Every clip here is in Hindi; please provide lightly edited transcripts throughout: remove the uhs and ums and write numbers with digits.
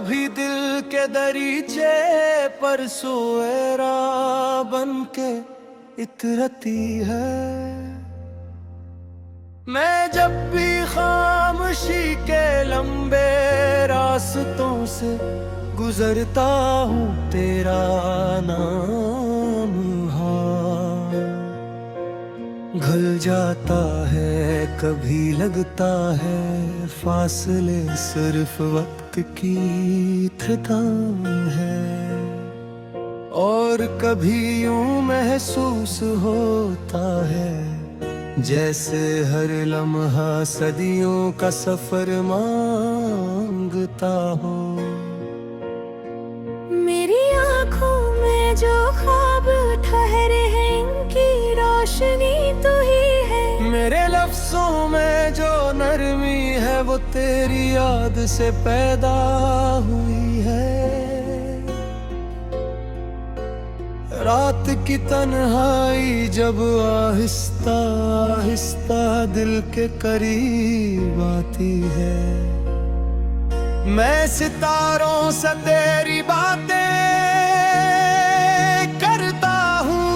कभी दिल के दरीचे पर सोएरा बन के इतरती है। मैं जब भी खामोशी के लंबे रास्तों से गुजरता हूँ, तेरा नाम घुल जाता है। कभी लगता है फासले सिर्फ वक्त की थकान है, और कभी यूं महसूस होता है जैसे हर लम्हा सदियों का सफर मांगता हो। मेरी आँखों में जो ख्वाब ठहरे हैं, इनकी रोशनी तू ही है। मेरे लफ्जों में जो नरमी है, वो तेरी याद से पैदा हुई है। रात की तन्हाई जब आहिस्ता आहिस्ता दिल के करीब आती है, मैं सितारों से तेरी बातें करता हूँ।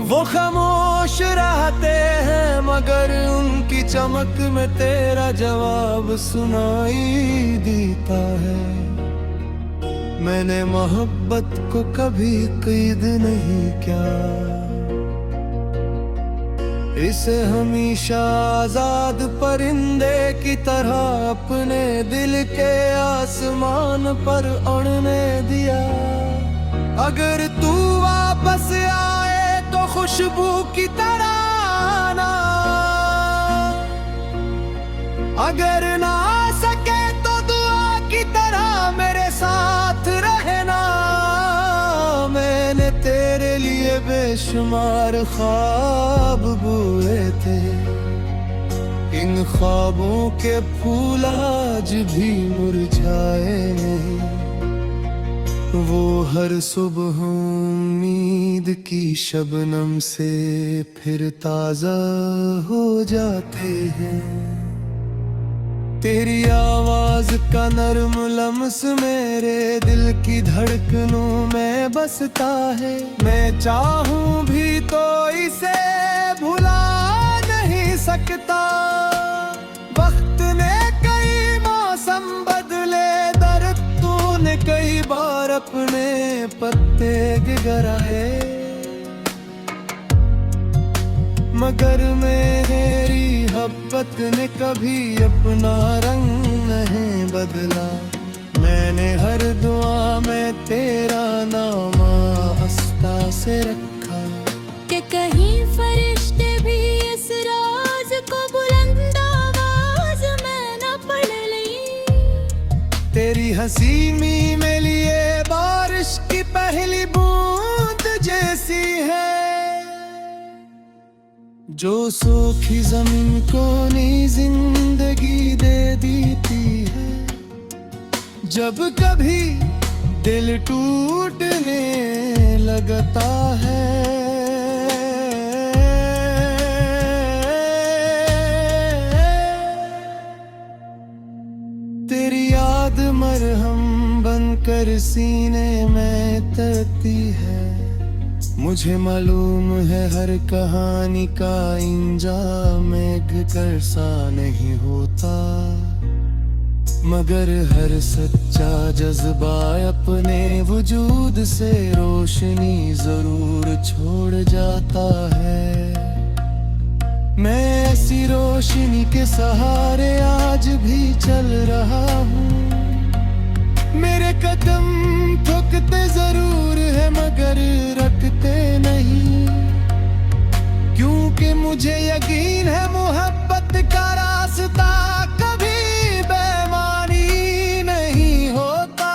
वो खामोश रहते हैं मगर उनकी चमक में तेरा जवाब सुनाई देता है। मैंने मोहब्बत को कभी कैद नहीं किया, इसे हमेशा आजाद परिंदे की तरह अपने दिल के आसमान पर उड़ने दिया। अगर तू वापस आए तो खुशबू की तरह आना, अगर ना आ सके तो दुआ की तरह मेरे साथ रहना। मैंने तेरे लिए बेशुमार ख्वाब बुए थे, इन ख्वाबों के फूल आज भी मुरझाए नहीं। वो हर सुबह उम्मीद की शबनम से फिर ताजा हो जाते हैं। तेरी आवाज का नरम लम्स मेरे दिल की धड़कनों में बसता है। मैं चाहूं भी तो इसे भुला नहीं सकता। वक्त ने कई मौसम बदले, दर्द तूने कई बार अपने पत्ते गिराए, मगर मेरी मोहब्बत ने कभी अपना रंग नहीं बदला। मैंने हर दुआ में तेरा नाम आस्था से रखा, कि कहीं फरिश्ते भी इस राज को बुलंद आवाज में न पढ़ लें। तेरी हसीमी में लिए बारिश की पहली बूंद जैसी है, जो सूखी जमीन को नई जिंदगी दे देती है। जब कभी दिल टूटने लगता है, तेरी याद मरहम बनकर सीने में तड़पती है। मुझे मालूम है हर कहानी का इंजाम मेघ करसा नहीं होता, मगर हर सच्चा जज्बा अपने वजूद से रोशनी जरूर छोड़ जाता है। मैं ऐसी रोशनी के सहारे आज भी चल रहा हूँ। मेरे कदम ठुकते जरूर है मगर रखते नहीं, क्योंकि मुझे यकीन है मोहब्बत का रास्ता कभी बेईमानी नहीं होता।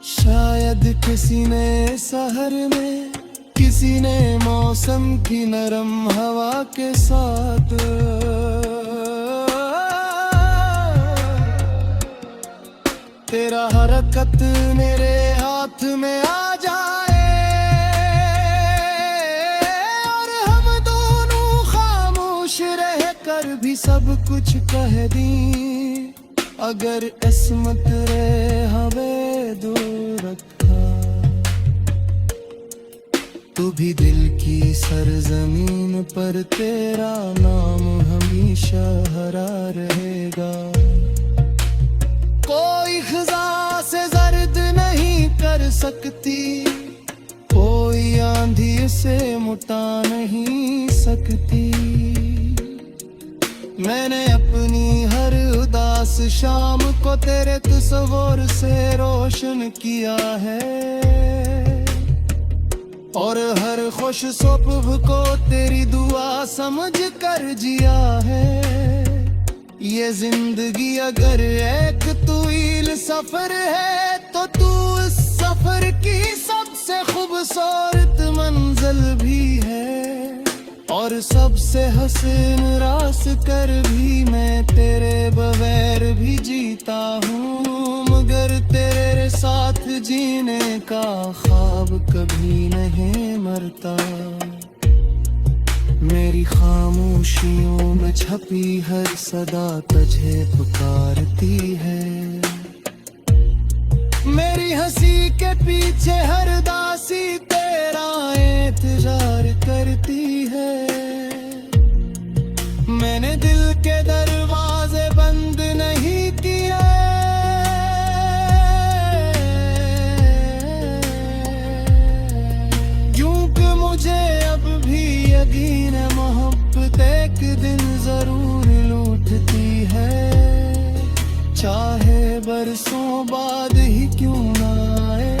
शायद किसी ने शहर में, किसी ने मौसम की नरम हवा के साथ तेरा हरकत मेरे हाथ में आ जाए, और हम दोनों खामोश रह कर भी सब कुछ कह दी। अगर इस्मत रे हमें दूर रखा तो भी दिल की सरजमीन पर तेरा नाम हमेशा हरा रहेगा। कोई खिजा से जर्द नहीं कर सकती, कोई आंधी से मुटा नहीं सकती। मैंने अपनी हर उदास शाम को तेरे तस्वीर से रोशन किया है, और हर खुश सुबह को तेरी दुआ समझ कर जिया है। ये जिंदगी अगर एक तवील सफर है तो तू इस सफर की सबसे खूबसूरत मंजिल भी है, और सबसे हसीन रास्कर भी मैं तेरे बगैर भी जीता हूँ। मगर तेरे साथ जीने का ख्वाब कभी नहीं मरता। मेरी खामोशियों में छपी हर सदा तुझे पुकारती है। मेरी हंसी के पीछे हर दासी तेरा इंतजार करती है। मैंने दिल के दरवाजे बंद नहीं किए, क्योंकि मुझे अब भी यकीन है मोहब्बत एक दिन जरूर लौटती है। चाहे बरसों बाद ही क्यों ना आए,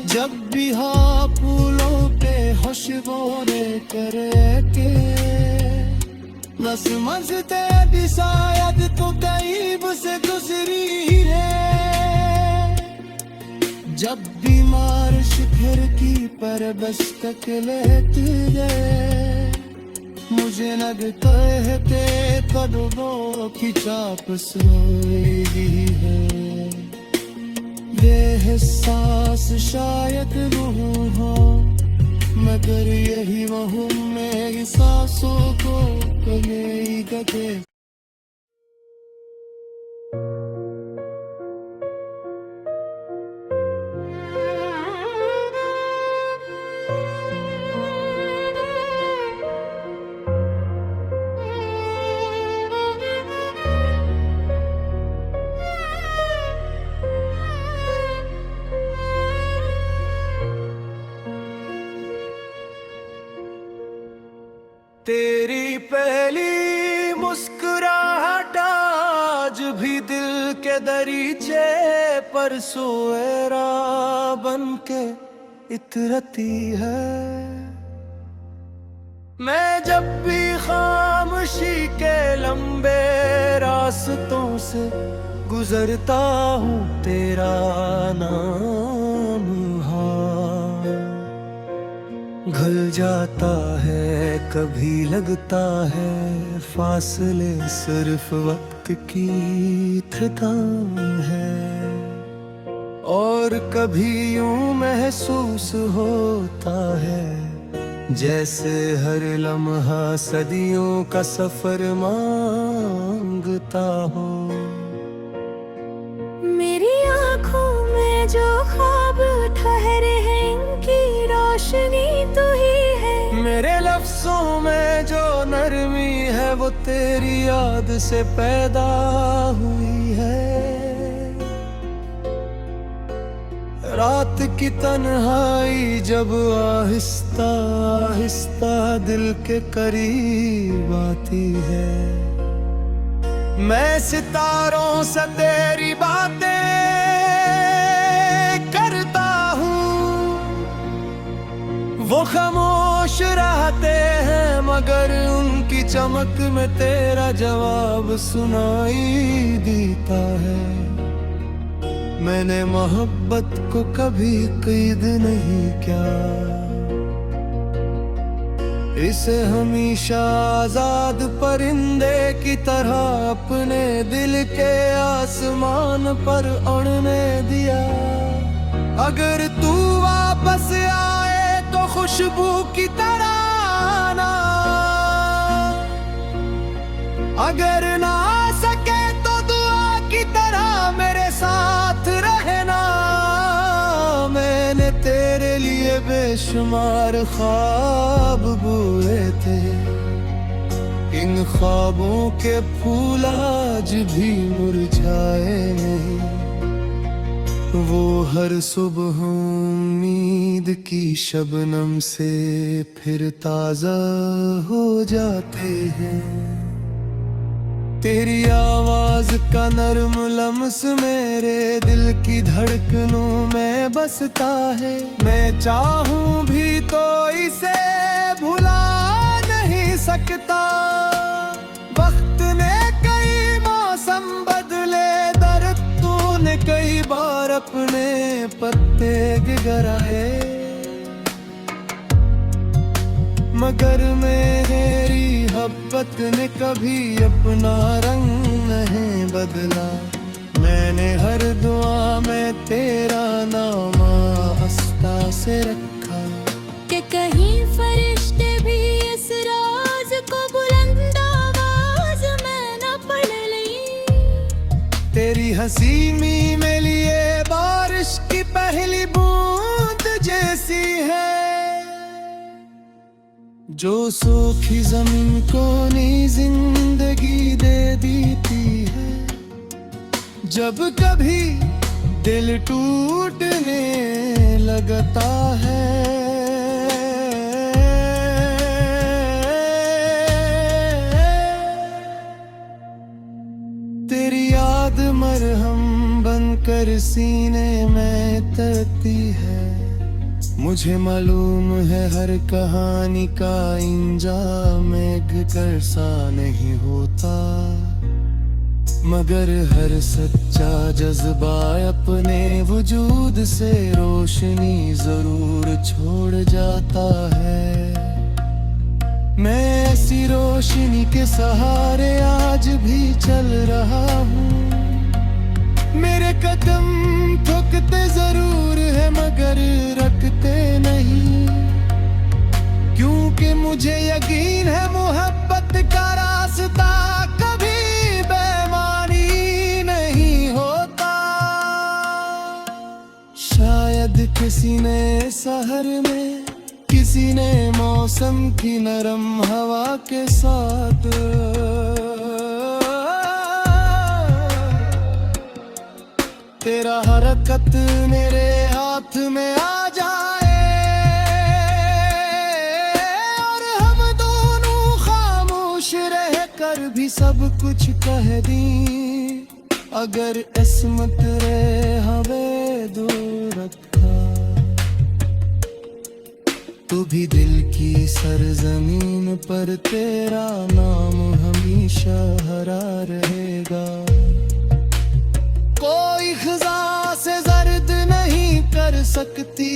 जब भी हाँ फूलों पे खुशबू करे के न समझते भी शायद तो करीब से गुजरी है। जब बीमार शिखर की पर दस्तक लेती है, मुझे लगता है कि कदमों की चाप सोई है। ये एहसास शायद रूह हो, मगर यही वह मेरी सांसों को कमेई गए। तेरी पहली मुस्कुराहट आज भी दिल के दरीचे पर सोएरा बन के इतरती है। मैं जब भी खामोशी के लंबे रास्तों से गुजरता हूँ तेरा नाम घुल जाता है, कभी लगता है फासले सिर्फ वक्त की थकान है, और कभी यूं महसूस होता है जैसे हर लम्हा सदियों का सफर मांगता हो। मेरी आँखों में जो ख्वाब ठहरे हैं इनकी रोशनी तू ही है। मेरे लफ्जों में जो नरमी है वो तेरी याद से पैदा हुई है। रात की तन्हाई जब आहिस्ता आहिस्ता दिल के करीब आती है, मैं सितारों से तेरी बातें करता हूँ। वो खामोश रहते हैं मगर उनकी चमक में तेरा जवाब सुनाई देता है। मैंने मोहब्बत को कभी कैद नहीं किया, इसे हमेशा आजाद परिंदे की तरह अपने दिल के आसमान पर उड़ने दिया। अगर तू वापस आए तो खुशबू की तरह आना, अगर ना आ सके तो दुआ की की तरह मेरे साथ रहना। मैंने तेरे लिए बेशुमार ख्वाब बुए थे, इन ख्वाबों के फूल आज भी मुरझाए नहीं। वो हर सुबह उम्मीद की शबनम से फिर ताजा हो जाते हैं। तेरी आवाज का नरम लम्स मेरे दिल की धड़कनों में बसता है। मैं चाहूं भी तो इसे भुला नहीं सकता। वक्त ने कई मौसम बदले, दर्द तूने कई बार अपने पत्ते गिराए, मगर मेरी मोहब्बत ने कभी अपना रंग नहीं बदला। मैंने हर दुआ में तेरा नाम आस्था से रखा, कि कहीं फरिश्ते भी इस राज को बुलंद आवाज में न पढ़ लें। तेरी हंसी में लिए बारिश की पहली बूंद जैसी है, जो सूखी जमीन को नई जिंदगी दे देती है। जब कभी दिल टूटने लगता है, तेरी याद मरहम बनकर सीने में तपती है। मुझे मालूम है हर कहानी का इंजाम मेघ करसा नहीं होता, मगर हर सच्चा जज्बा अपने वजूद से रोशनी जरूर छोड़ जाता है। मैं ऐसी रोशनी के सहारे आज भी चल रहा हूँ। मेरे कदम ठुकते जरूर है मगर रखते नहीं, क्योंकि मुझे यकीन है मोहब्बत का रास्ता कभी बेईमानी नहीं होता। शायद किसी ने शहर में, किसी ने मौसम की नरम हवा के साथ तेरा हरकत मेरे हाथ में आ जाए और हम दोनों खामोश रह कर भी सब कुछ कह दी। अगर इस्मत रे हमें दूर रखा, तू भी दिल की सरजमीन पर तेरा नाम हमेशा हरा रहेगा। कोई खजा से जर्द नहीं कर सकती,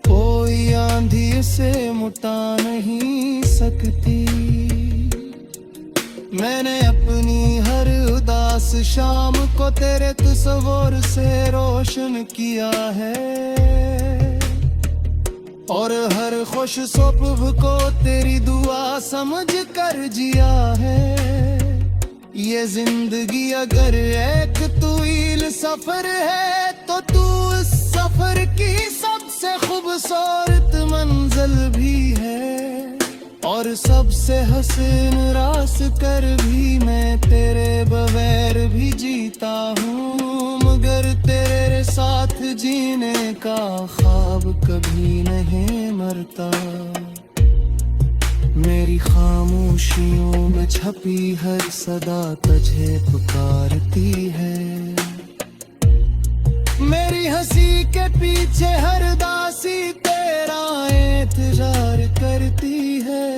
कोई आंधी से मुटा नहीं सकती। मैंने अपनी हर उदास शाम को तेरे तस्वीर से रोशन किया है, और हर खुश सुबह को तेरी दुआ समझ कर जिया है। ये जिंदगी अगर एक तवील सफर है, तो तू इस सफर की सबसे खूबसूरत मंजिल भी है, और सबसे हसीन रास कर भी मैं तेरे बगैर भी जीता हूँ। मगर तेरे साथ जीने का ख्वाब कभी नहीं मरता। मेरी खामोशियों में छपी हर सदा तुझे पुकारती है। मेरी हंसी के पीछे हर दासी तेरा इंतजार करती है।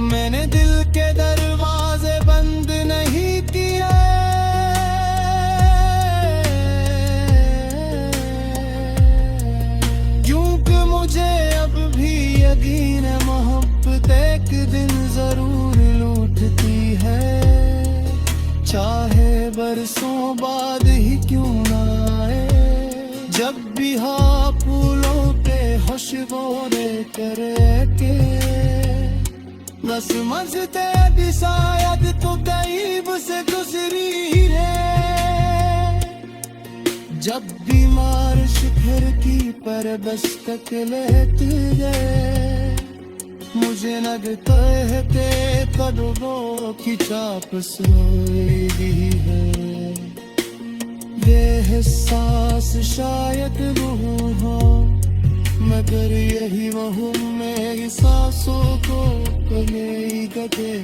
मैंने दिल के दरवाजे बंद नहीं किए, क्योंकि मुझे अब भी यकीन है मोहब्बत एक दिन जरूर लौटती है। चाहे बरसों बाद ही क्यों ना आए, जब भी हाँ फूलों पे खुशबू दे करे के बस मजते भी शायद तो करीब से गुजरी जब बीमार खिड़की पर दस्तक लेत गए, मुझे लगता है कि कदमों की चाप सोई है। ये एहसास शायद वो हो, मगर यही वह मेरी सांसों को कहेगा के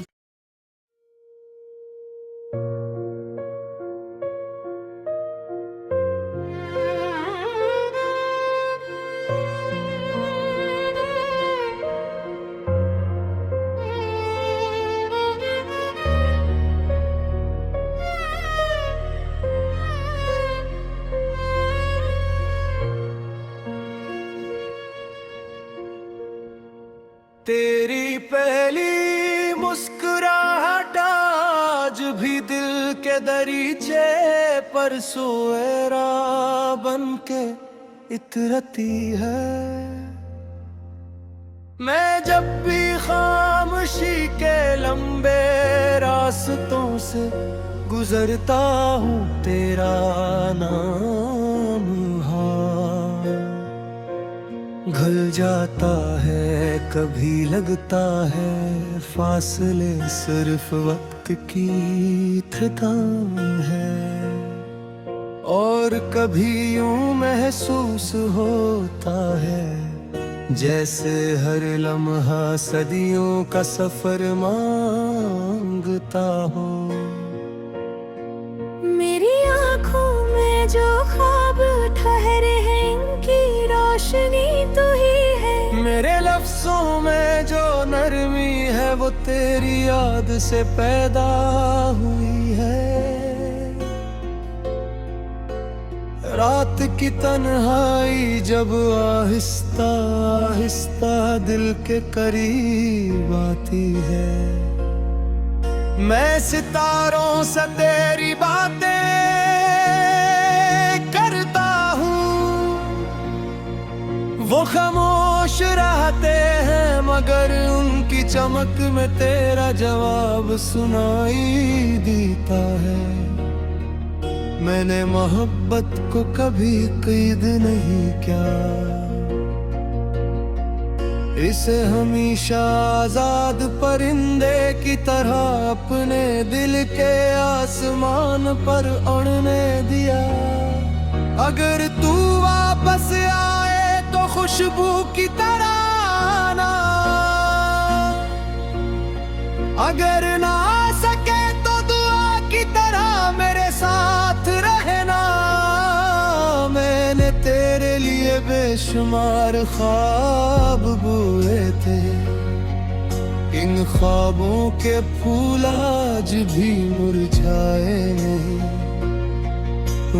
तेरी पहली मुस्कुराहट आज भी दिल के दरीचे पर सोएरा बन के इतरती है। मैं जब भी खामोशी के लंबे रास्तों से गुजरता हूँ, तेरा नाम घुल जाता है, कभी लगता है फासले सिर्फ वक्त की थकान है, और कभी यूं महसूस होता है जैसे हर लम्हा सदियों का सफर मांगता हो। मेरी आँखों में जो ख्वाब ठहरे हैं, इनकी रोशनी तू ही है। मेरे लफ्जों में जो नरमी है, वो तेरी याद से पैदा हुई है। रात की तन्हाई जब आहिस्ता आहिस्ता दिल के करीब आती है, मैं सितारों से तेरी बातें करता हूँ। वो खामोश रहते हैं, मगर उनकी चमक में तेरा जवाब सुनाई देता है। मैंने मोहब्बत को कभी कैद नहीं किया, इसे हमेशा आजाद परिंदे की तरह अपने दिल के आसमान पर उड़ने दिया। अगर तू वापस आए तो खुशबू की तरह आना, अगर ना आ सके तो दुआ की तरह मेरे साथ रहना। मैंने तेरे लिए बेशुमार ख्वाब बुए थे, इन ख्वाबों के फूल आज भी मुरझाए नहीं।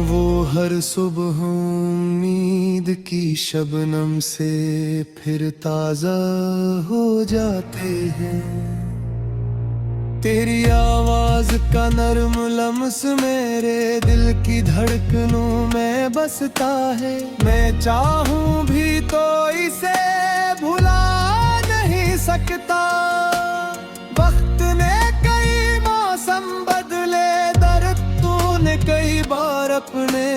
वो हर सुबह उम्मीद की शबनम से फिर ताजा हो जाते हैं। तेरी आवाज का नरम लम्स मेरे दिल की धड़कनों में बसता है। मैं चाहूं भी तो इसे भुला नहीं सकता। वक्त ने कई मौसम बदले, दरख्तों ने कई बार अपने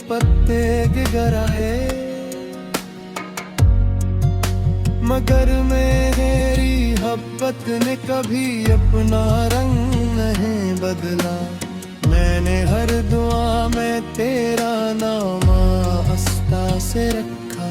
पत्ते गिराए, मगर मेरी मोहब्बत ने कभी अपना रंग नहीं बदला। मैंने हर दुआ में तेरा नाम आस्था से रखा,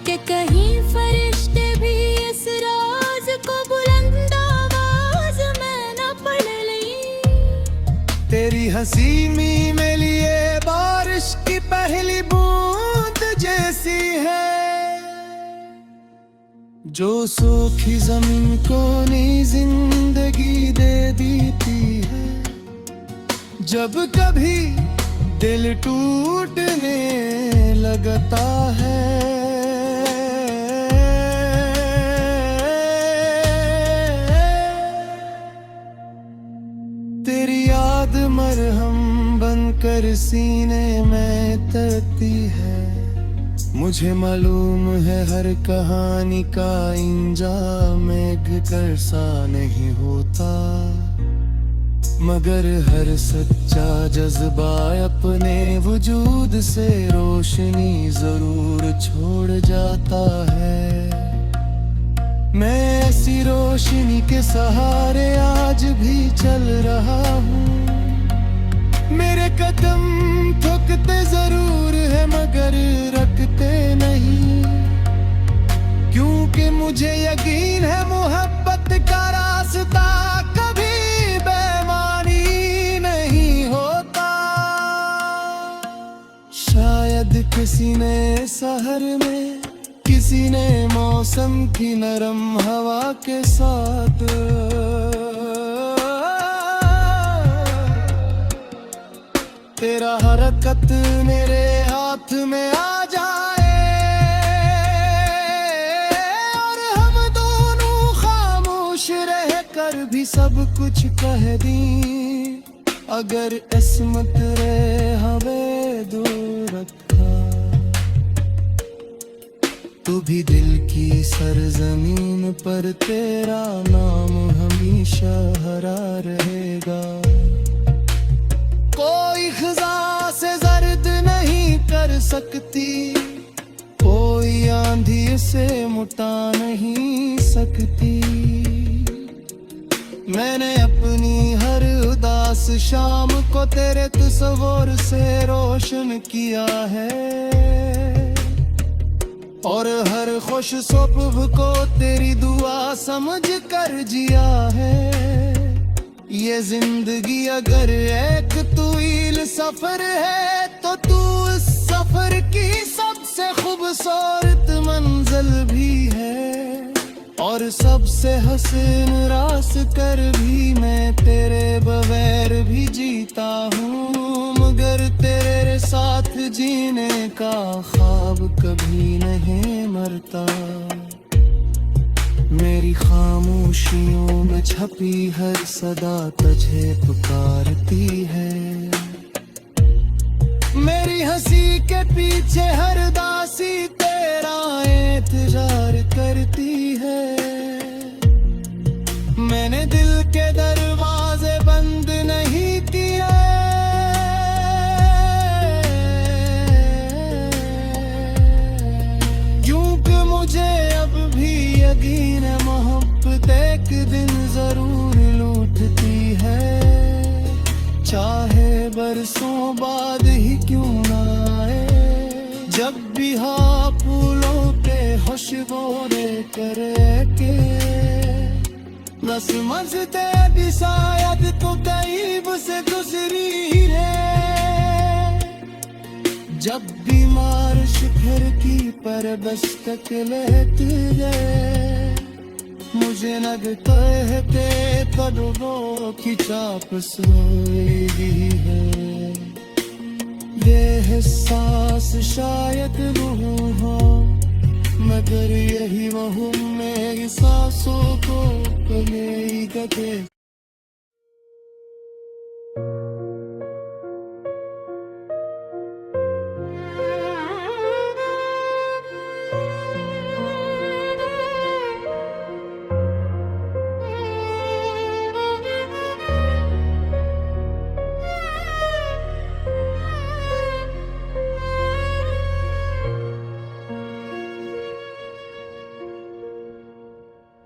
कि कहीं फरिश्ते भी इस राज को बुलंद आवाज में न पढ़ लें। तेरी हंसी में लिए बारिश की पहली बूंद जैसी है, जो सूखी जमीन को नई जिंदगी दे देती है। जब कभी दिल टूटने लगता है, तेरी याद मरहम बनकर सीने में तड़पती है। मुझे मालूम है हर कहानी का इंजाम मेघ करसा नहीं होता। मगर हर सच्चा जज्बा अपने वजूद से रोशनी जरूर छोड़ जाता है। मैं ऐसी रोशनी के सहारे आज भी चल रहा हूँ। मेरे कदम थकते जरूर है मगर रखते नहीं, क्योंकि मुझे यकीन है मोहब्बत का रास्ता कभी बेईमानी नहीं होता। शायद किसी ने शहर में, किसी ने मौसम की नरम हवा के साथ तेरा हरकत मेरे हाथ में आ जाए और हम दोनों खामोश रह कर भी सब कुछ कह दी। अगर इस्मत रे हवे दूर रखा तो भी दिल की सरजमीन पर तेरा नाम हमेशा हरा रहेगा। कोई खजा से जर्द नहीं कर सकती, कोई आंधी से मुटा नहीं सकती। मैंने अपनी हर उदास शाम को तेरे तस्वीर से रोशन किया है और हर खुश सुबह को तेरी दुआ समझ कर जिया है। ये जिंदगी अगर एक तवील सफर है तो तू इस सफर की सबसे खूबसूरत मंजिल भी है और सबसे हसीन रास कर भी मैं तेरे बगैर भी जीता हूँ। मगर तेरे साथ जीने का ख्वाब कभी नहीं मरता। मेरी खामोशियों में छपी हर सदा तुझे पुकारती है। मेरी हंसी के पीछे हर दासी तेरा इंतजार करती है। मैंने दिल के दरवाजे बंद नहीं किए, क्योंकि मुझे अब भी यकीन है मोहब्बत एक दिन जरूर लूटती है। चाहे बरसों बाद ही क्यों ना आए, जब भी हाँ फूलों पे खुशबू लेकर के बस मजते भी शायद तो करीब से गुजरी है। जब बीमार शिखर की पर दस्तक लेती है, मुझे लगता है कि कदमों की चाप सोई है। ये एहसास शायद रूह हो मगर यही वह मेरी सांसों को कमेई गते।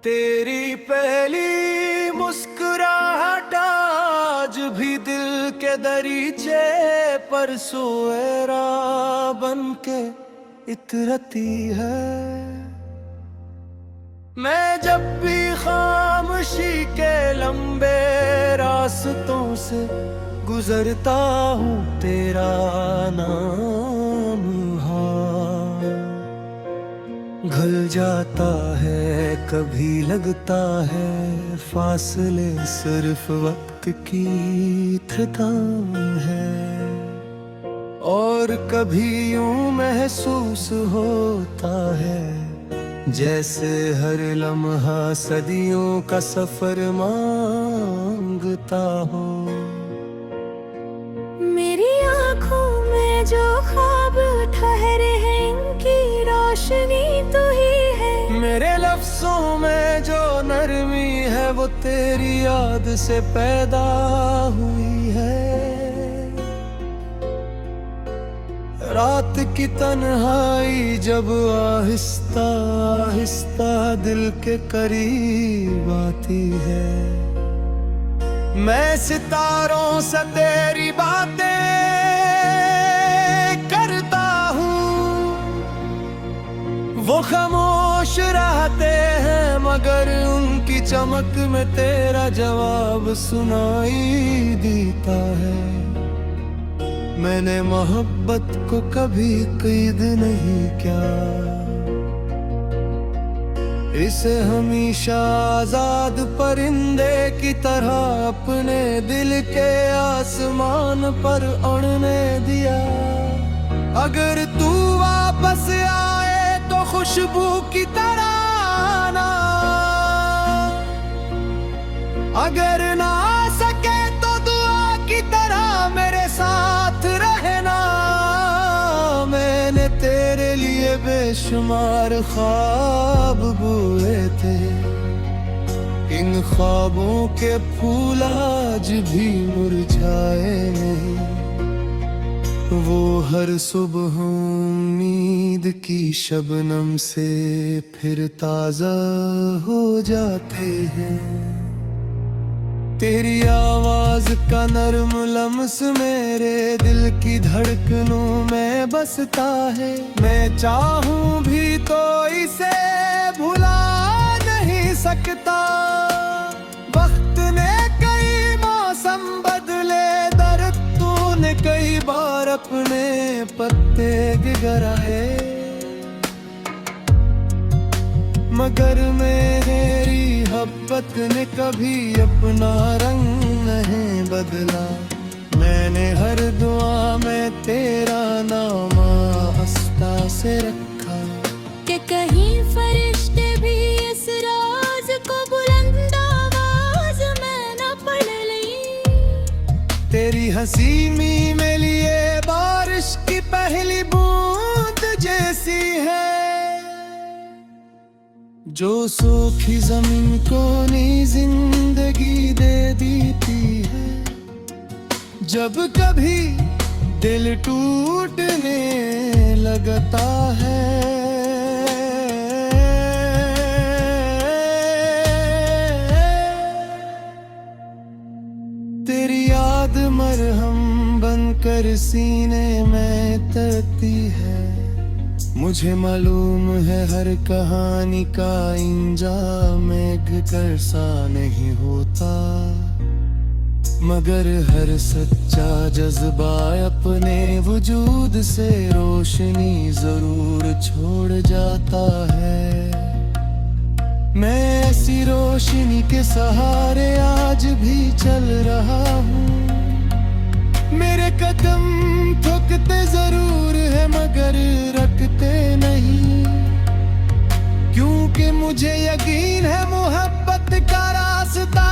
तेरी पहली मुस्कुराहट आज भी दिल के दरीचे पर सोएरा बन के इतरती है। मैं जब भी खामोशी के लंबे रास्तों से गुजरता हूँ तेरा नाम घुल जाता है, कभी लगता है फासले सिर्फ वक्त की थकान है और कभी यूं महसूस होता है जैसे हर लम्हा सदियों का सफर मांगता हो। मेरी आँखों में जो ख्वाब ठहरे हैं इनकी रोशनी तू ही है। मेरे लफ्जों में जो नरमी है वो तेरी याद से पैदा हुई है। रात की तन्हाई जब आहिस्ता आहिस्ता दिल के करीब आती है, मैं सितारों से तेरी बातें करता हूँ। वो खामोश रहते हैं मगर उनकी चमक में तेरा जवाब सुनाई देता है। मैंने मोहब्बत को कभी कैद नहीं किया, इसे हमेशा आजाद परिंदे की तरह अपने दिल के आसमान पर उड़ने दिया। अगर तू वापस आए तो खुशबू की तरह आना, अगर ना आ सके तो दुआ की तरह मेरे साथ रहना। मैंने तेरे लिए बेशुमार ख्वाब बुए थे, इन ख्वाबों के फूल आज भी मुरझाए नहीं। वो हर सुबह उम्मीद की शबनम से फिर ताजा हो जाते हैं। तेरी आवाज का नरम लम्स मेरे दिल की धड़कनों में बसता है। मैं चाहूं भी तो इसे भुला नहीं सकता। वक्त ने कई मौसम बदले, दर्द तूने कई बार अपने पत्ते गिराए, मगर मेरी मोहब्बत ने कभी अपना रंग नहीं बदला। मैंने हर दुआ में तेरा नाम आस्था से रखा, कि कहीं फरिश्ते भी इस राज को बुलंद आवाज में न पढ़ लें। तेरी हंसी में लिए बारिश की पहली बूंद जैसी है, जो सूखी जमीन को नई जिंदगी दे देती है। जब कभी दिल टूटने लगता है, तेरी याद मरहम बनकर सीने में तैरती है। मुझे मालूम है हर कहानी का इंजाम मेघ सा नहीं होता, मगर हर सच्चा जज्बा अपने वजूद से रोशनी जरूर छोड़ जाता है। मैं ऐसी रोशनी के सहारे आज भी चल रहा हूँ। मेरे कदम ठुकते जरूर है मगर रखते नहीं, क्योंकि मुझे यकीन है मोहब्बत का रास्ता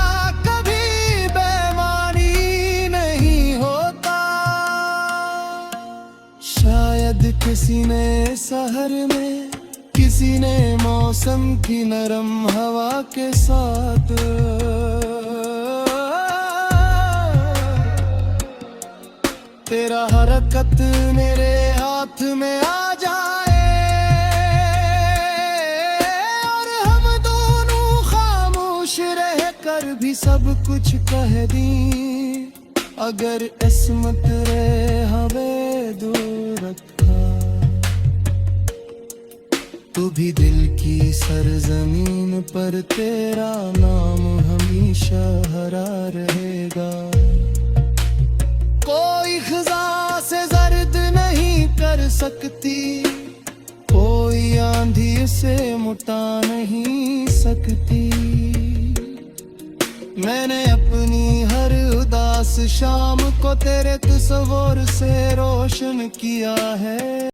कभी बेईमानी नहीं होता। शायद किसी ने शहर में, किसी ने मौसम की नरम हवा के साथ तेरा हरकत मेरे हाथ में आ जाए और हम दोनों खामोश रह कर भी सब कुछ कह दी। अगर इस्मत रे हमें दूर रखा, तू भी दिल की सरजमीन पर तेरा नाम हमेशा हरा रहेगा। कोई खजा से जर्द नहीं कर सकती, कोई आंधी से मुटा नहीं सकती। मैंने अपनी हर उदास शाम को तेरे तस्वीर से रोशन किया है।